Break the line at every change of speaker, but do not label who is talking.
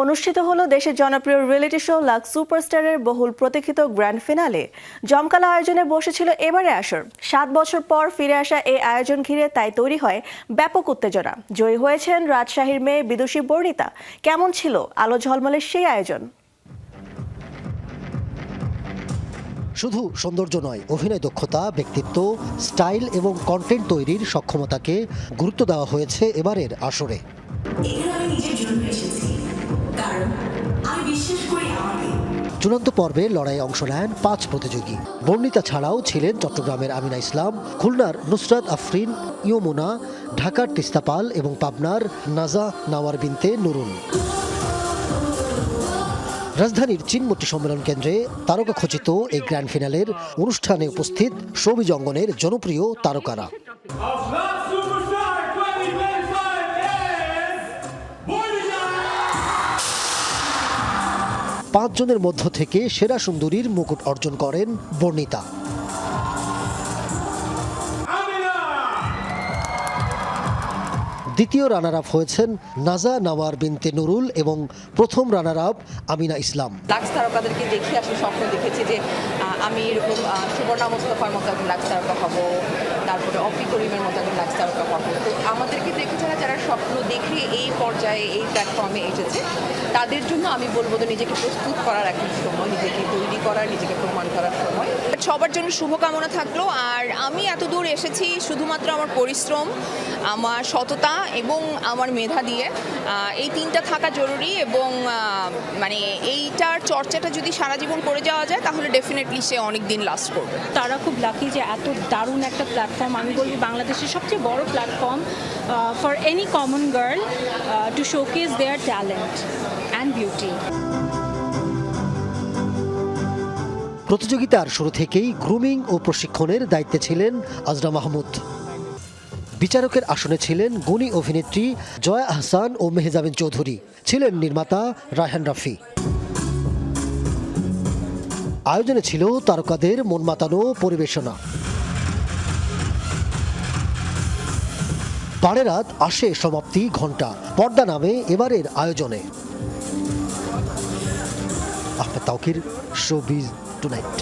অনুষ্ঠিত হলো দেশের জনপ্রিয় রিয়েলিটি শো লাক্স সুপারস্টারের বহুল প্রতীক্ষিত গ্র্যান্ড ফিনালে। জমকালো আয়োজনে বসেছিল এবারে আসর। 7 বছর পর ফিরে আসা এই আয়োজন ঘিরে তাই তৈরি হয় ব্যাপক উত্তেজনা। জয়ী হয়েছেন রাজশাহীর মেয়ে বিদুষী বর্ণিতা। কেমন ছিল আলো ঝলমলের সেই আয়োজন?
শুধু সৌন্দর্য নয়, অভিনয় দক্ষতা, ব্যক্তিত্ব, স্টাইল এবং কন্টেন্ট তৈরির সক্ষমতাকে গুরুত্ব দেওয়া হয়েছে এবারের আসরে। চূড়ান্ত পর্বে লড়াইয়ে অংশ নেন 5 প্রতিযোগী। বর্ণিতা ছাড়াও ছিলেন চট্টগ্রামের আমিনা ইসলাম, খুলনার নুসরাত আফরিন, ইয়মুনা, ঢাকার তিস্তা পাল এবং পাবনার নাজা নাওয়ার বিনতে নুরুন। রাজধানীর চিনমতি সম্মেলন কেন্দ্রে তারকা খচিত এই গ্র্যান্ড ফিনালের অনুষ্ঠানে উপস্থিত শোবিজ অঙ্গনের জনপ্রিয় তারকারা। 5 জনের মধ্য থেকে সেরা সুন্দরীর মুকুট অর্জন করেন বর্ণিতা। দ্বিতীয় রানার আপ হয়েছেন নাজা নাওয়ার বিনতে নুরুল এবং প্রথম রানার আপ আমিনা ইসলাম।
লাক্স তারকাদেরকে দেখে আসলে স্বপ্ন দেখেছি যে আমি এরকম সুবর্ণা মোস্তফার মতো একজন লাক্স তারকা হব, তারপরে অপি করিমের মতো একজন লাক্স তারকা হব। তো আমাদেরকে দেখে যারা স্বপ্ন দেখে এই পর্যায়ে এই প্ল্যাটফর্মে এসেছে তাদের জন্য আমি বলবো তো নিজেকে প্রস্তুত করার এখন সময়, নিজেকে তৈরি করার, নিজেকে প্রমাণ করার সময়। সবার জন্য শুভকামনা থাকলো। আর আমি এত দূর এসেছি শুধুমাত্র আমার পরিশ্রম, আমার সততা এবং আমার মেধা দিয়ে। এই 3টা থাকা জরুরি এবং মানে এইটার চর্চাটা যদি সারা জীবন করে যাওয়া যায় তাহলে ডেফিনেটলি সে অনেক দিন লাস্ট করবে।
তারা খুব লাকি যে এত দারুণ একটা প্ল্যাটফর্ম, আমি বলবো বাংলাদেশের সবচেয়ে বড় platform for any common girl to showcase their talent and beauty.
প্রতিযোগিতার শুরু থেকেই গ্রুমিং ও প্রশিক্ষণের দায়িত্বে ছিলেন আজরা মাহমুদ। বিচারকের আসনে ছিলেন গুণী অভিনেত্রী জয়া আহসান ও মেহজাবিন চৌধুরী, ছিলেন নির্মাতা রায়হান রাফি। আয়োজনে ছিল তারকাদের মন মাতানো পরিবেশনা। পাড়ে রাত আসে সমাপ্তি ঘণ্টা, পর্দা নামে এবারের আয়োজনে। Ahmed Tauquir, showbiz tonight.